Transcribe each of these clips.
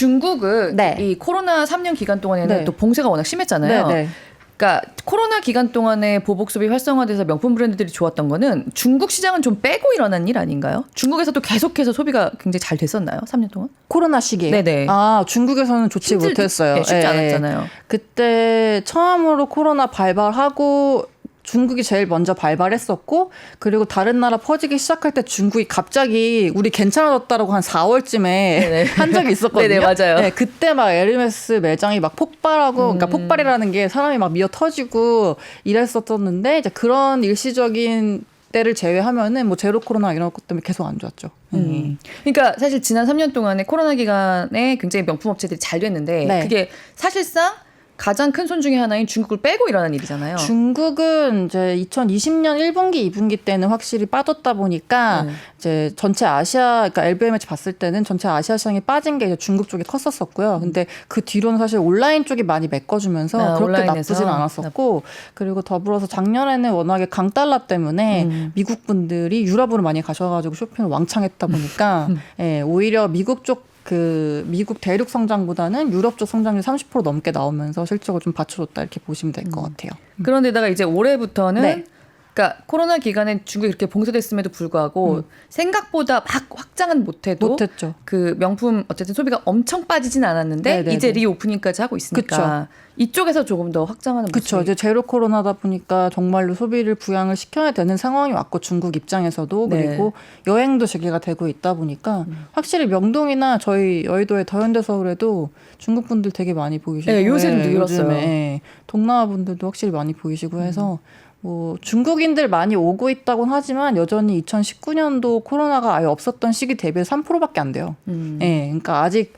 중국은 네. 이 코로나 3년 기간 동안에는 네. 또 봉쇄가 워낙 심했잖아요. 네, 네. 그러니까 코로나 기간 동안에 보복 소비 활성화돼서 명품 브랜드들이 좋았던 거는 중국 시장은 좀 빼고 일어난 일 아닌가요? 중국에서도 계속해서 소비가 굉장히 잘 됐었나요? 3년 동안? 코로나 시기에. 네네. 아, 중국에서는 좋지 못했어요. 네, 쉽지 않았잖아요. 그때 처음으로 코로나 발발하고 중국이 제일 먼저 발발했었고, 그리고 다른 나라 퍼지기 시작할 때 중국이 갑자기 우리 괜찮아졌다라고 한 4월쯤에 한 적이 있었거든요. 네네, 맞아요. 네, 그때 막 에르메스 매장이 막 폭발하고, 그러니까 폭발이라는 게 사람이 막 미어 터지고 이랬었는데, 이제 그런 일시적인 때를 제외하면은 뭐 제로 코로나 이런 것 때문에 계속 안 좋았죠. 그러니까 사실 지난 3년 동안에 코로나 기간에 굉장히 명품 업체들이 잘 됐는데 네. 그게 사실상 가장 큰 손 중에 하나인 중국을 빼고 일어난 일이잖아요. 중국은 이제 2020년 1분기, 2분기 때는 확실히 빠졌다 보니까 이제 전체 아시아, 그러니까 LVMH 봤을 때는 전체 아시아 시장이 빠진 게 이제 중국 쪽이 컸었었고요. 근데 그 뒤로는 사실 온라인 쪽이 많이 메꿔주면서 그렇게 온라인에서? 나쁘진 않았었고, 그리고 더불어서 작년에는 워낙에 강달러 때문에 미국 분들이 유럽으로 많이 가셔가지고 쇼핑을 왕창 했다 보니까 예, 오히려 미국 쪽 그 미국 대륙 성장보다는 유럽 쪽 성장률이 30% 넘게 나오면서 실적을 좀 받쳐줬다 이렇게 보시면 될 것 같아요. 그런데다가 이제 올해부터는 네. 그러니까 코로나 기간에 중국이 이렇게 봉쇄됐음에도 불구하고 생각보다 막 확장은 못했죠. 그 명품 어쨌든 소비가 엄청 빠지진 않았는데 네네네. 이제 리오프닝까지 하고 있으니까 이쪽에서 조금 더 확장하는 모습이. 그렇죠. 이제 제로 코로나다 보니까 정말로 소비를 부양을 시켜야 되는 상황이 왔고 중국 입장에서도 네. 그리고 여행도 재개가 되고 있다 보니까 확실히 명동이나 저희 여의도의 더현대서울에도 중국 분들 되게 많이 보이시고 네, 요새 좀 늘었어요. 요즘에 동남아 분들도 확실히 많이 보이시고 해서 뭐 중국인들 많이 오고 있다고는 하지만 여전히 2019년도 코로나가 아예 없었던 시기 대비해서 3%밖에 안 돼요. 예, 그러니까 아직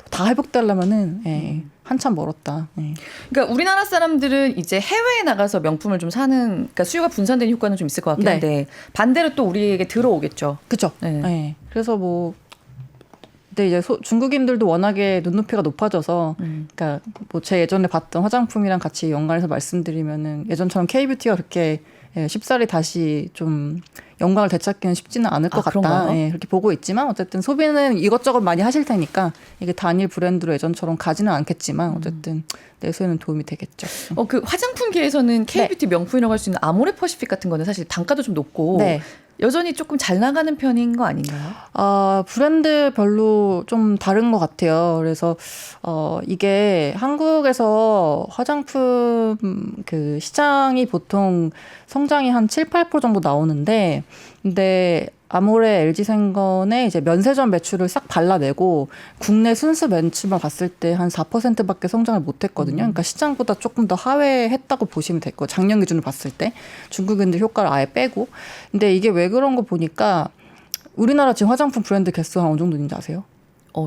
다 회복되려면은 예, 한참 멀었다. 예. 그러니까 우리나라 사람들은 이제 해외에 나가서 명품을 좀 사는 그러니까 수요가 분산되는 효과는 좀 있을 것 같긴 한데 반대로 또 우리에게 들어오겠죠. 그렇죠. 네. 예. 그래서 뭐 근데 이제 중국인들도 워낙에 눈높이가 높아져서 그러니까 뭐 제 예전에 봤던 화장품이랑 같이 연관해서 말씀드리면은 예전처럼 K뷰티가 그렇게 예, 쉽사리 다시 좀 영광을 되찾기는 쉽지는 않을 것 같다. 예, 그렇게 보고 있지만 어쨌든 소비는 이것저것 많이 하실 테니까 이게 단일 브랜드로 예전처럼 가지는 않겠지만 어쨌든 내수에는 도움이 되겠죠. 그 화장품계에서는 K뷰티 명품이라고 할 수 있는 아모레퍼시픽 같은 거는 사실 단가도 좀 높고 네. 여전히 조금 잘 나가는 편인 거 아닌가요? 브랜드별로 좀 다른 것 같아요. 그래서 이게 한국에서 화장품 그 시장이 보통 성장이 한 7, 8% 정도 나오는데 근데 아모레 LG생건의 이제 면세점 매출을 싹 발라내고 국내 순수 매출만 봤을 때 한 4%밖에 성장을 못했거든요. 그러니까 시장보다 조금 더 하회했다고 보시면 될 거예요. 작년 기준으로 봤을 때 중국인들 효과를 아예 빼고. 근데 이게 왜 그런 거 보니까 우리나라 지금 화장품 브랜드 개수가 어느 정도 있는지 아세요?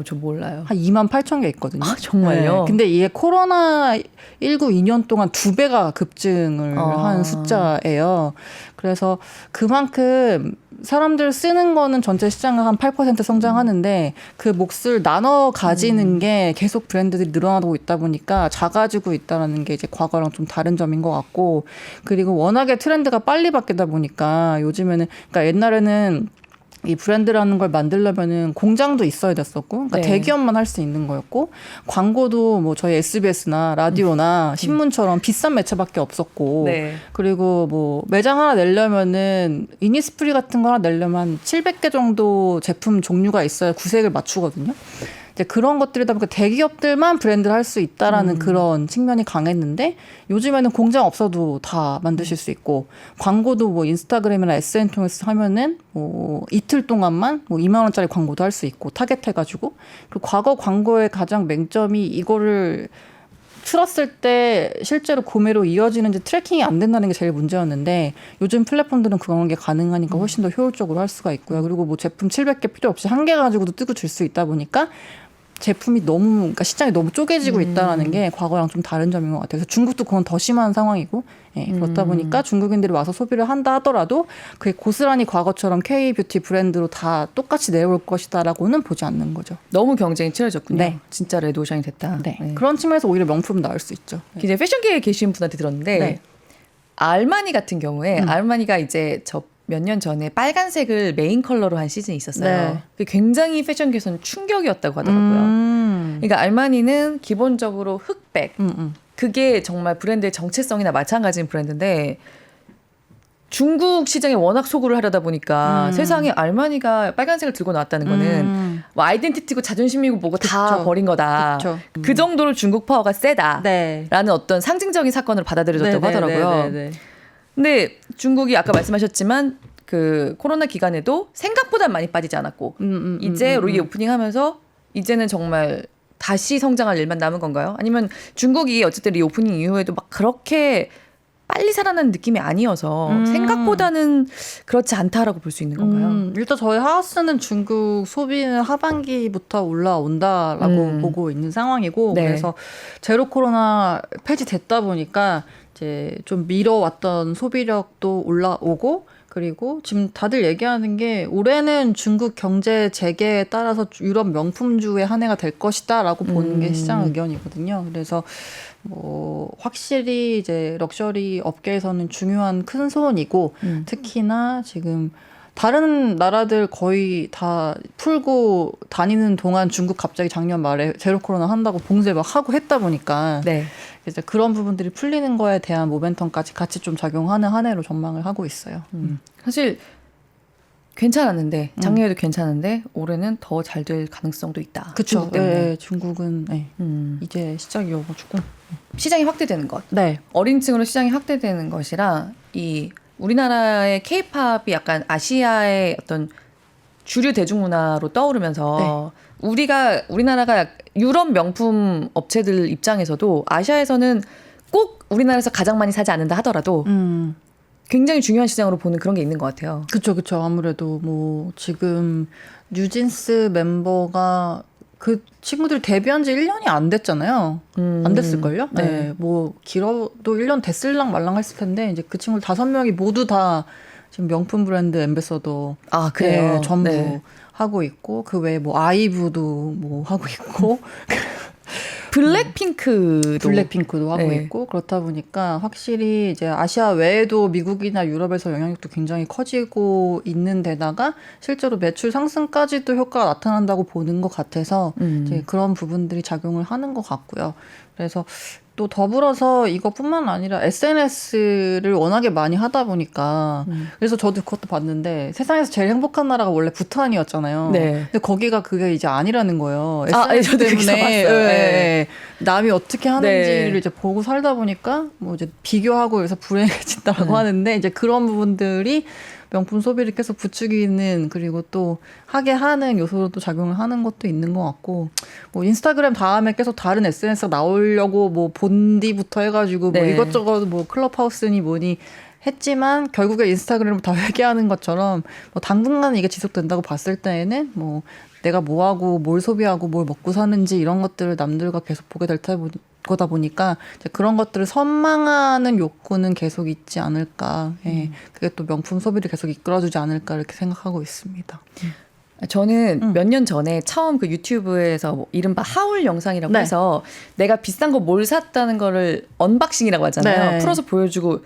저 몰라요. 한 28,000개 있거든요. 아, 정말요? 네. 근데 이게 코로나19 2년 동안 2배가 급증을 한 숫자예요. 그래서 그만큼 사람들 쓰는 거는 전체 시장은 한 8% 성장하는데 그 몫을 나눠 가지는 게 계속 브랜드들이 늘어나고 있다 보니까 작아지고 있다는 게 이제 과거랑 좀 다른 점인 것 같고 그리고 워낙에 트렌드가 빨리 바뀌다 보니까 요즘에는 그러니까 옛날에는 이 브랜드라는 걸 만들려면은 공장도 있어야 됐었고, 그러니까 네. 대기업만 할 수 있는 거였고, 광고도 뭐 저희 SBS나 라디오나 신문처럼 비싼 매체밖에 없었고, 네. 그리고 뭐 매장 하나 내려면은 이니스프리 같은 거 하나 내려면 700개 정도 제품 종류가 있어야 구색을 맞추거든요. 이제 그런 것들이다 보니까 대기업들만 브랜드를 할 수 있다라는 그런 측면이 강했는데 요즘에는 공장 없어도 다 만드실 수 있고 광고도 뭐 인스타그램이나 SN 통해서 하면은 뭐 이틀 동안만 뭐 2만 원짜리 광고도 할 수 있고 타겟해가지고 그리고 과거 광고의 가장 맹점이 이거를 틀었을 때 실제로 구매로 이어지는지 트래킹이 안 된다는 게 제일 문제였는데 요즘 플랫폼들은 그런 게 가능하니까 훨씬 더 효율적으로 할 수가 있고요. 그리고 뭐 제품 700개 필요 없이 한 개 가지고도 뜨고 줄 수 있다 보니까 제품이 너무 그러니까 시장이 너무 쪼개지고 있다는 게 과거랑 좀 다른 점인 것 같아요. 그래서 중국도 그건 더 심한 상황이고 예, 그렇다 보니까 중국인들이 와서 소비를 한다 하더라도 그게 고스란히 과거처럼 K뷰티 브랜드로 다 똑같이 내려올 것이다라고는 보지 않는 거죠. 너무 경쟁이 치열해졌군요. 네. 진짜 레드오션이 됐다. 네. 그런 측면에서 오히려 명품은 나을 수 있죠. 네. 이제 패션계에 계신 분한테 들었는데 네. 알마니 같은 경우에 알마니가 이제 몇 년 전에 빨간색을 메인 컬러로 한 시즌이 있었어요. 네. 그게 굉장히 패션계에서는 충격이었다고 하더라고요. 그러니까 알마니는 기본적으로 흑백. 그게 정말 브랜드의 정체성이나 마찬가지인 브랜드인데 중국 시장에 워낙 소구를 하려다 보니까 세상에 알마니가 빨간색을 들고 나왔다는 거는 뭐 아이덴티티고 자존심이고 뭐고 다 그쵸. 버린 거다. 그 정도로 중국 파워가 세다라는 네. 어떤 상징적인 사건으로 받아들여졌다고 하더라고요. 근데 중국이 아까 말씀하셨지만 그 코로나 기간에도 생각보다 많이 빠지지 않았고 이제 리오프닝 하면서 이제는 정말 다시 성장할 일만 남은 건가요? 아니면 중국이 어쨌든 리오프닝 이후에도 막 그렇게 빨리 살아나는 느낌이 아니어서 생각보다는 그렇지 않다라고 볼 수 있는 건가요? 일단 저희 하우스는 중국 소비는 하반기부터 올라온다라고 보고 있는 상황이고 네. 그래서 제로 코로나 폐지됐다 보니까 이제 좀 미뤄왔던 소비력도 올라오고 그리고 지금 다들 얘기하는 게 올해는 중국 경제 재개에 따라서 유럽 명품주의 한 해가 될 것이다라고 보는 게 시장 의견이거든요. 그래서 뭐 확실히 이제 럭셔리 업계에서는 중요한 큰 손이고 특히나 지금 다른 나라들 거의 다 풀고 다니는 동안 중국 갑자기 작년 말에 제로 코로나 한다고 봉쇄 막 하고 했다 보니까 네. 이제 그런 부분들이 풀리는 거에 대한 모멘텀까지 같이 좀 작용하는 한 해로 전망을 하고 있어요. 사실 괜찮았는데 작년에도 괜찮은데 올해는 더 잘 될 가능성도 있다. 그쵸. 중국 때문에. 네, 중국은 네. 이제 시작이어가지고 시장이 확대되는 것. 네. 어린 층으로 시장이 확대되는 것이랑 이 우리나라의 케이팝이 약간 아시아의 어떤 주류 대중문화로 떠오르면서 우리나라가 유럽 명품 업체들 입장에서도 아시아에서는 꼭 우리나라에서 가장 많이 사지 않는다 하더라도 굉장히 중요한 시장으로 보는 그런 게 있는 것 같아요. 그쵸. 아무래도 뭐 지금 뉴진스 멤버가 그 친구들 데뷔한 지 1년이 안 됐잖아요. 안 됐을걸요? 네. 뭐 길어도 1년 됐을랑 말랑 했을 텐데 이제 그 친구들 5명이 모두 다 지금 명품 브랜드 앰베서더 아, 그래요? 네, 전부 네. 하고 있고 그 외에 뭐 아이브도 뭐 하고 있고 블랙핑크도 하고 있고 그렇다 보니까 확실히 이제 아시아 외에도 미국이나 유럽에서 영향력도 굉장히 커지고 있는 데다가 실제로 매출 상승까지도 효과가 나타난다고 보는 것 같아서 이제 그런 부분들이 작용을 하는 것 같고요. 그래서 또 더불어서 이것뿐만 아니라 SNS를 워낙에 많이 하다 보니까 그래서 저도 그것도 봤는데 세상에서 제일 행복한 나라가 원래 부탄이었잖아요. 네. 근데 거기가 그게 이제 아니라는 거예요. 아, SNS 저도 때문에 네. 남이 어떻게 하는지를 이제 보고 살다 보니까 뭐 이제 비교하고 그래서 불행해진다라고 하는데 이제 그런 부분들이 명품 소비를 계속 부추기는 그리고 또 하게 하는 요소로 또 작용을 하는 것도 있는 것 같고 뭐 인스타그램 다음에 계속 다른 SNS가 나오려고 뭐 본디부터 해가지고 뭐 이것저것 뭐 클럽하우스니 뭐니 했지만 결국에 인스타그램을 다 회귀하는 것처럼 뭐 당분간 이게 지속된다고 봤을 때에는 뭐 내가 뭐 하고 뭘 소비하고 뭘 먹고 사는지 이런 것들을 남들과 계속 보게 될 거다 보니까 이제 그런 것들을 선망하는 욕구는 계속 있지 않을까. 예. 그게 또 명품 소비를 계속 이끌어주지 않을까 이렇게 생각하고 있습니다. 저는 몇 년 전에 처음 그 유튜브에서 뭐 이른바 하울 영상이라고 네. 해서 내가 비싼 거 뭘 샀다는 거를 언박싱이라고 하잖아요. 네. 풀어서 보여주고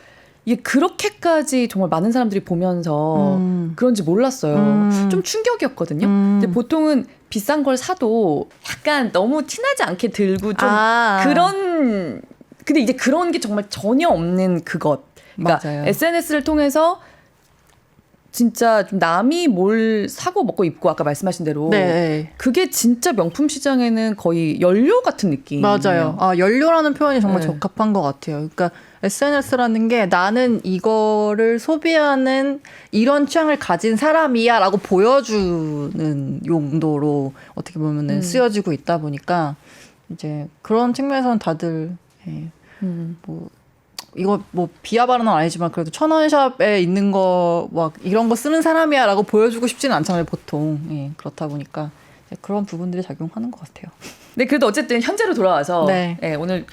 이게 그렇게까지 정말 많은 사람들이 보면서 그런지 몰랐어요. 좀 충격이었거든요. 근데 보통은 비싼 걸 사도 약간 너무 티나지 않게 들고 좀 그런 근데 이제 그런 게 정말 전혀 없는 그것. 그러니까 맞아요. SNS를 통해서 진짜 좀 남이 뭘 사고 먹고 입고 아까 말씀하신 대로 네. 그게 진짜 명품 시장에는 거의 연료 같은 느낌. 맞아요. 아, 연료라는 표현이 정말 네. 적합한 것 같아요. 그러니까 SNS라는 게 나는 이거를 소비하는 이런 취향을 가진 사람이야 라고 보여주는 용도로 어떻게 보면은 쓰여지고 있다 보니까 이제 그런 측면에서는 다들 뭐 이거 뭐 비하 발언은 아니지만 그래도 1,000원샵에 있는 거 막 이런 거 쓰는 사람이야라고 보여주고 싶지는 않잖아요 보통. 예, 그렇다 보니까 그런 부분들이 작용하는 것 같아요. 네, 그래도 어쨌든 현재로 돌아와서 네. 예, 오늘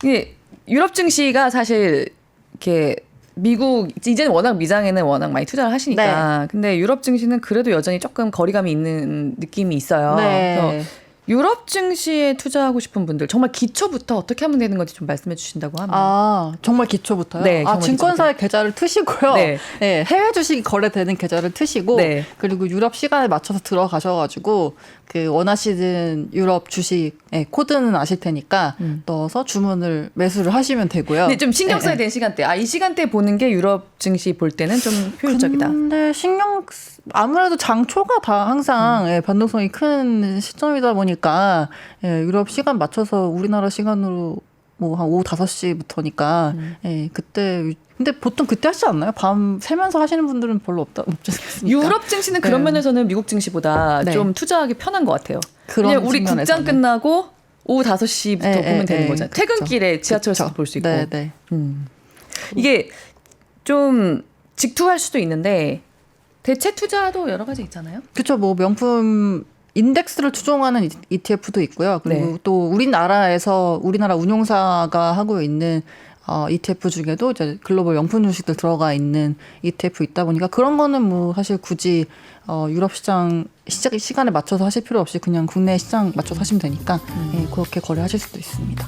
이게 유럽 증시가 사실 이렇게 미국 이제는 워낙 미장에는 워낙 많이 투자를 하시니까 근데 유럽 증시는 그래도 여전히 조금 거리감이 있는 느낌이 있어요. 네. 그래서 유럽 증시에 투자하고 싶은 분들 정말 기초부터 어떻게 하면 되는 건지 좀 말씀해 주신다고 하면. 정말 기초부터요? 네, 정말 증권사의 계좌를 트시고요. 네. 네, 해외 주식이 거래되는 계좌를 트시고 네. 그리고 유럽 시간에 맞춰서 들어가셔가지고 그 원하시는 유럽 주식 코드는 아실 테니까 넣어서 주문을 매수를 하시면 되고요. 근데 좀 신경 써야 되는 시간대. 이 시간대 보는 게 유럽 증시 볼 때는 좀 효율적이다. 근데 아무래도 장초가 다 항상 변동성이 큰 시점이다 보니까 유럽 시간 맞춰서 우리나라 시간으로 뭐 한 오후 5시부터니까 그때 근데 보통 그때 하시지 않나요? 밤 새면서 하시는 분들은 별로 없지 않습니까? 유럽 증시는 그런 면에서는 미국 증시보다 좀 투자하기 편한 것 같아요. 그냥 우리 국장 끝나고 오후 5시부터 보면 되는 거잖아요. 퇴근길에 지하철에서도 볼 수 있고. 이게 좀 직투할 수도 있는데 대체 투자도 여러 가지 있잖아요. 그렇죠. 뭐 명품 인덱스를 추종하는 ETF도 있고요. 그리고 또 우리나라 운용사가 하고 있는 ETF 중에도 이제 글로벌 명품 주식들 들어가 있는 ETF 있다 보니까 그런 거는 뭐 사실 굳이 유럽 시간에 맞춰서 하실 필요 없이 그냥 국내 시장 맞춰서 하시면 되니까 그렇게 거래하실 수도 있습니다.